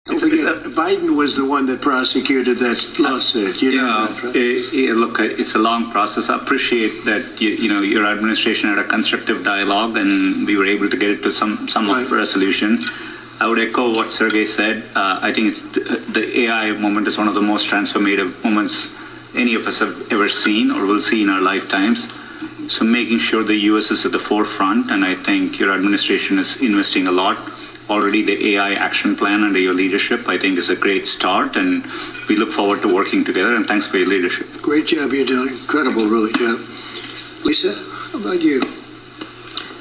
Biden was the one that prosecuted that lawsuit. Look, it's a long process. I appreciate that your administration had a constructive dialogue, and we were able to get it to some of resolution. I would echo what Sergey said. I think the AI moment is one of the most transformative moments any of us have ever seen or will see in our lifetimes. So making sure the U.S. is at the forefront, and I think your administration is investing a lot. Already the AI action plan under your leadership, I think, is a great start, and we look forward to working together, and thanks for your leadership. Great job you're doing. Incredible, really, job. Lisa, how about you?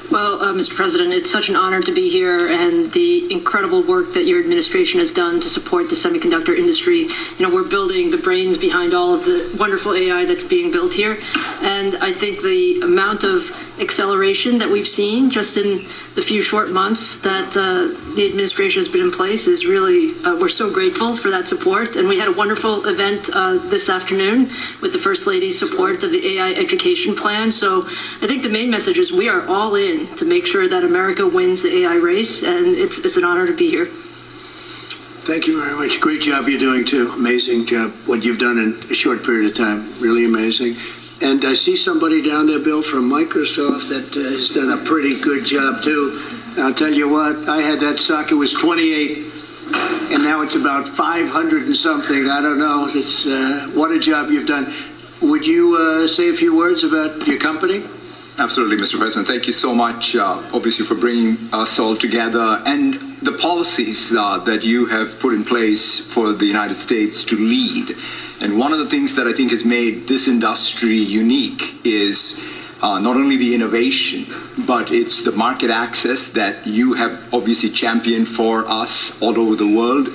Well, Mr. President, it's such an honor to be here, and the incredible work that your administration has done to support the semiconductor industry. We're building the brains behind all of the wonderful AI that's being built here, and I think the amount of acceleration that we've seen just in the few short months that the administration has been in place is really, we're so grateful for that support. And we had a wonderful event this afternoon with the First Lady's support of the AI education plan. So I think the main message is we are all in to make sure that America wins the AI race, and it's an honor to be here. Thank you very much. Great job you're doing, too. Amazing job, what you've done in a short period of time. Really amazing. And I see somebody down there, Bill, from Microsoft that has done a pretty good job, too. I'll tell you what, I had that stock, it was 28, and now it's about 500 and something. I don't know. It's, what a job you've done. Would you say a few words about your company? Absolutely, Mr. President. Thank you so much, obviously, for bringing us all together and the policies that you have put in place for the United States to lead. And one of the things that I think has made this industry unique is not only the innovation, but it's the market access that you have obviously championed for us all over the world,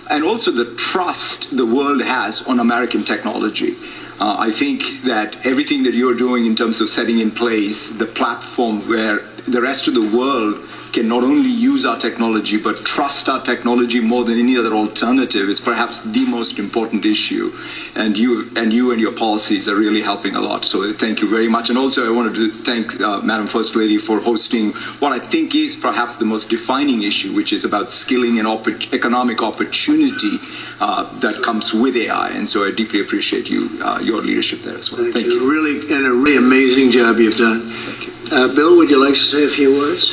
and also the trust the world has on American technology. I think that everything that you're doing in terms of setting in place the platform where the rest of the world can not only use our technology but trust our technology more than any other alternative is perhaps the most important issue. And you and your policies are really helping a lot. So thank you very much. And also I wanted to thank Madam First Lady for hosting what I think is perhaps the most defining issue, which is about skilling and economic opportunity that comes with AI. And so I deeply appreciate your leadership there as well. Thank you. Really, and a really amazing job you've done. Thank you. Bill, would you like to say a few words?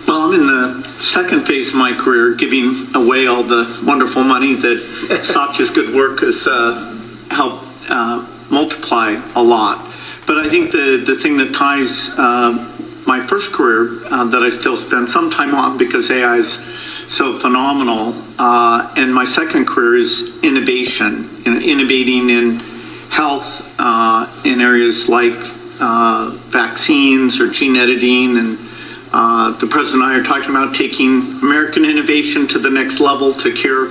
Well, I'm in the second phase of my career, giving away all the wonderful money that Satya's good work has helped multiply a lot. But I think the thing that ties my first career that I still spend some time on because AI is so phenomenal, and my second career is innovation, innovating in health in areas like vaccines or gene editing, and the President and I are talking about taking American innovation to the next level to cure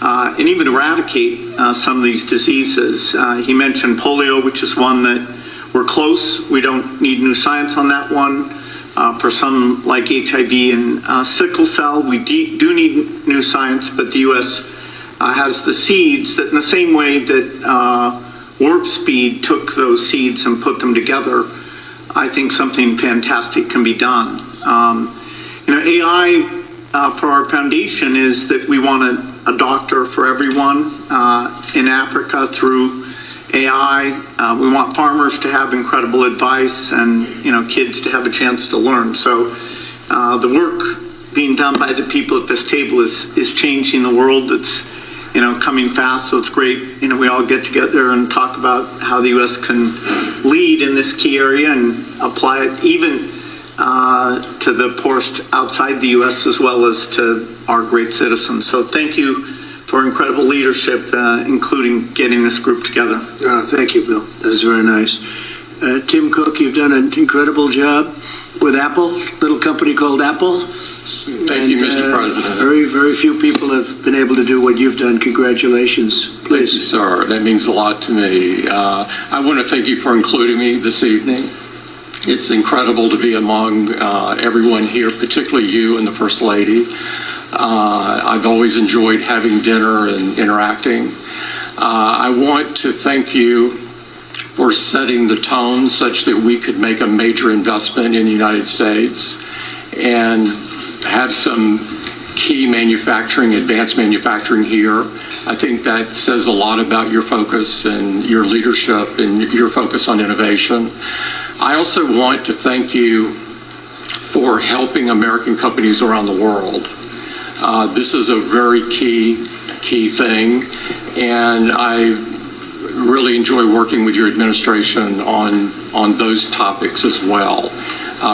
and even eradicate some of these diseases. He mentioned polio, which is one that we're close. We don't need new science on that one. For some like HIV and sickle cell, we do need new science, but the U.S. has the seeds that in the same way that Warp Speed took those seeds and put them together, I think something fantastic can be done. AI for our foundation is that we want a doctor for everyone in Africa through AI. We want farmers to have incredible advice and kids to have a chance to learn. So the work being done by the people at this table is changing the world. It's coming fast, so it's great. We all get together and talk about how the U.S. can lead in this key area and apply it even to the poorest outside the U.S. as well as to our great citizens. So thank you for incredible leadership, including getting this group together. Thank you, Bill. That was very nice. Tim Cook, you've done an incredible job with Apple, little company called Apple. Thank you, Mr. President. Very, very few people have been able to do what you've done. Congratulations. Please. Thank you, sir. That means a lot to me. I want to thank you for including me this evening. It's incredible to be among everyone here, particularly you and the First Lady. I've always enjoyed having dinner and interacting. I want to thank you for setting the tone such that we could make a major investment in the United States. and have some key manufacturing, advanced manufacturing here. I think that says a lot about your focus and your leadership and your focus on innovation. I also want to thank you for helping American companies around the world. This is a very key thing, and I really enjoy working with your administration on those topics as well,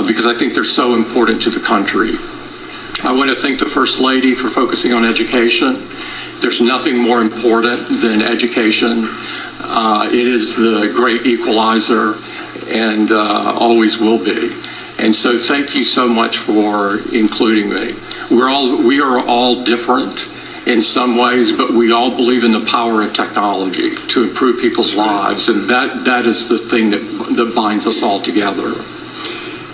because I think they're so important to the country. I want to thank the First Lady for focusing on education. There's nothing more important than education. It is the great equalizer and always will be. And so thank you so much for including me. We are all different in some ways, but we all believe in the power of technology to improve people's lives, and that is the thing that binds us all together.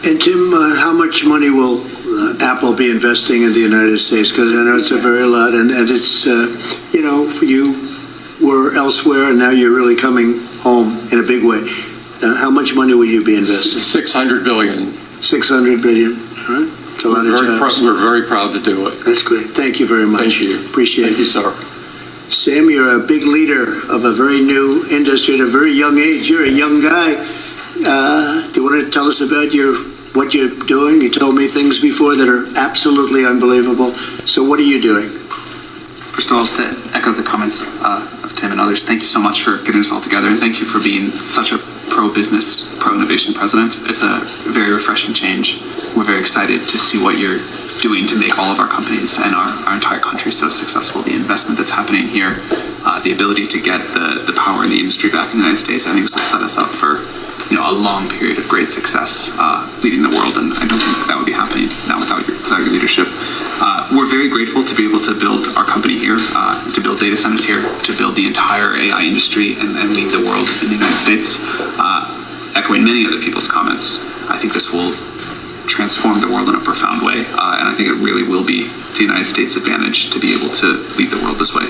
And Tim, how much money will Apple be investing in the United States? Because I know it's a very lot, and it's, you were elsewhere, and now you're really coming home in a big way. How much money will you be investing? $600 billion. $600 billion. All right. It's a lot of jobs. We're very proud to do it. That's great. Thank you very much. Thank you. Appreciate it. Thank you, sir. Sam, you're a big leader of a very new industry at a very young age. You're a young guy. Do you want to tell us about what you're doing? You told me things before that are absolutely unbelievable. So what are you doing? First of all, to echo the comments of Tim and others, thank you so much for getting us all together, and thank you for being such a pro-business, pro-innovation president. It's a very refreshing change. We're very excited to see what you're doing to make all of our companies and our entire country so successful. The investment that's happening here, the ability to get the power in the industry back in the United States, I think this will set us up for a long period of great success leading the world, and I don't think that would be happening now without your leadership. We're very grateful to be able to build our company here, to build data centers here, to build the entire AI industry and lead the world in the United States. Echoing many other people's comments, I think this will transform the world in a profound way, and I think it really will be to the United States' advantage to be able to lead the world this way.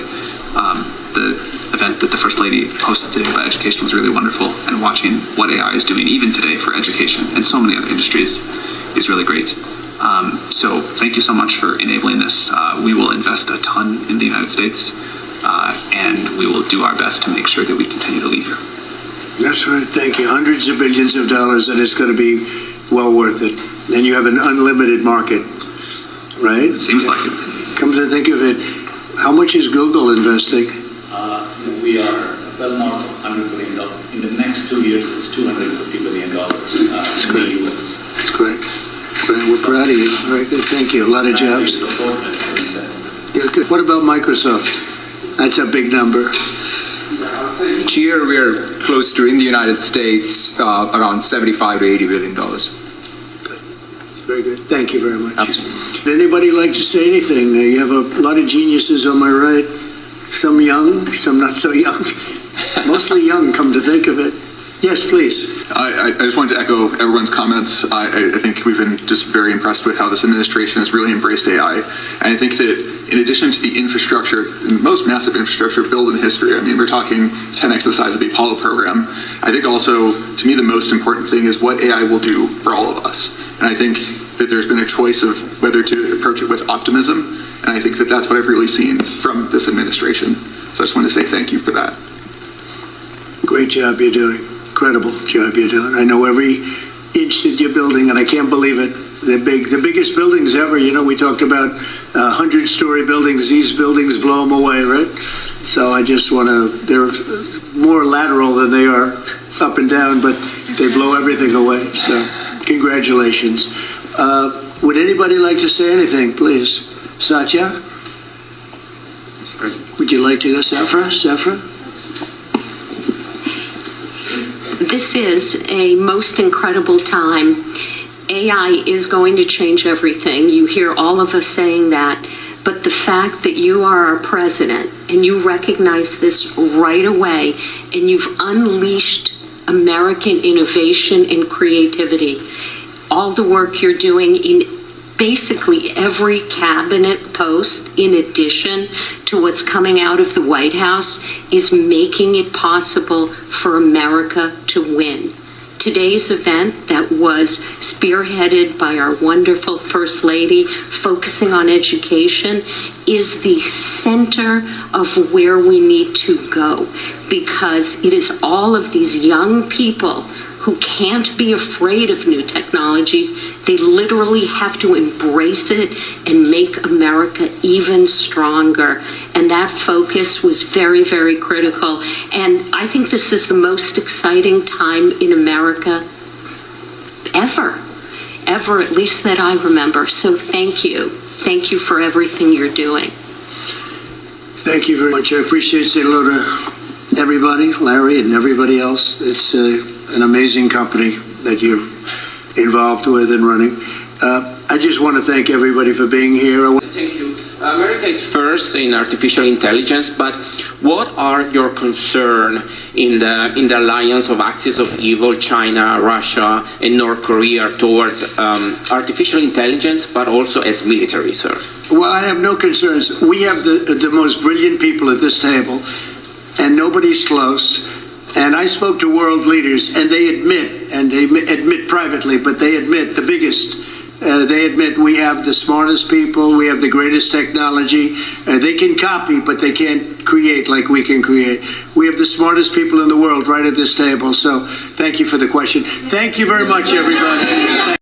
The event that the First Lady hosted today about education was really wonderful, and watching what AI is doing even today for education and so many other industries is really great. So thank you so much for enabling this. We will invest a ton in the United States, and we will do our best to make sure that we continue to lead here. That's right. Thank you. Hundreds of billions of dollars, and it's going to be well worth it. And you have an unlimited market, right? Seems like it. Come to think of it, how much is Google investing? We are well north of $100 billion. In the next 2 years, it's $250 billion in the U.S. That's great. We're proud of you. Very good. Thank you. A lot of jobs. Yeah, good. What about Microsoft? That's a big number. Each year we're close to, in the United States, around $75 to $80 billion. Very good. Thank you very much. Absolutely. Would anybody like to say anything? You have a lot of geniuses on my right. Some young, some not so young. Mostly young, come to think of it. Yes, please. I just wanted to echo everyone's comments. I think we've been just very impressed with how this administration has really embraced AI. And I think that in addition to the infrastructure, the most massive infrastructure built in history, I mean, we're talking 10x the size of the Apollo program. I think also, to me, the most important thing is what AI will do for all of us. And I think that there's been a choice of whether to approach it with optimism, and I think that that's what I've really seen from this administration. So I just wanted to say thank you for that. Great job you're doing. Incredible job you're doing. I know every inch that you're building, and I can't believe it. They're big. The biggest buildings ever. We talked about 100-story buildings. These buildings blow them away, right? So I just want to, they're more lateral than they are up and down, but they blow everything away. So congratulations. Would anybody like to say anything, please? Satya? Would you like to go, Safra? This is a most incredible time. AI is going to change everything. You hear all of us saying that, but the fact that you are our president and you recognize this right away and you've unleashed American innovation and creativity, all the work you're doing in basically every cabinet post, in addition to what's coming out of the White House, is making it possible for America to win. Today's event that was spearheaded by our wonderful First Lady, focusing on education, is the center of where we need to go, because it is all of these young people who can't be afraid of new technologies. They literally have to embrace it and make America even stronger. And that focus was very, very critical. And I think this is the most exciting time in America ever, at least that I remember. So thank you. Thank you for everything you're doing. Thank you very much. I appreciate it. Say hello to everybody, Larry and everybody else. It's an amazing company that you're involved with and running. I just want to thank everybody for being here. Thank you. America is first in artificial intelligence, but what are your concerns in the alliance of axis of evil, China, Russia, and North Korea towards artificial intelligence, but also as military, sir? Well, I have no concerns. We have the most brilliant people at this table, and nobody's close. And I spoke to world leaders, and they admit privately, but they admit the biggest. They admit we have the smartest people, we have the greatest technology. They can copy, but they can't create like we can create. We have the smartest people in the world right at this table. So thank you for the question. Thank you very much, everybody.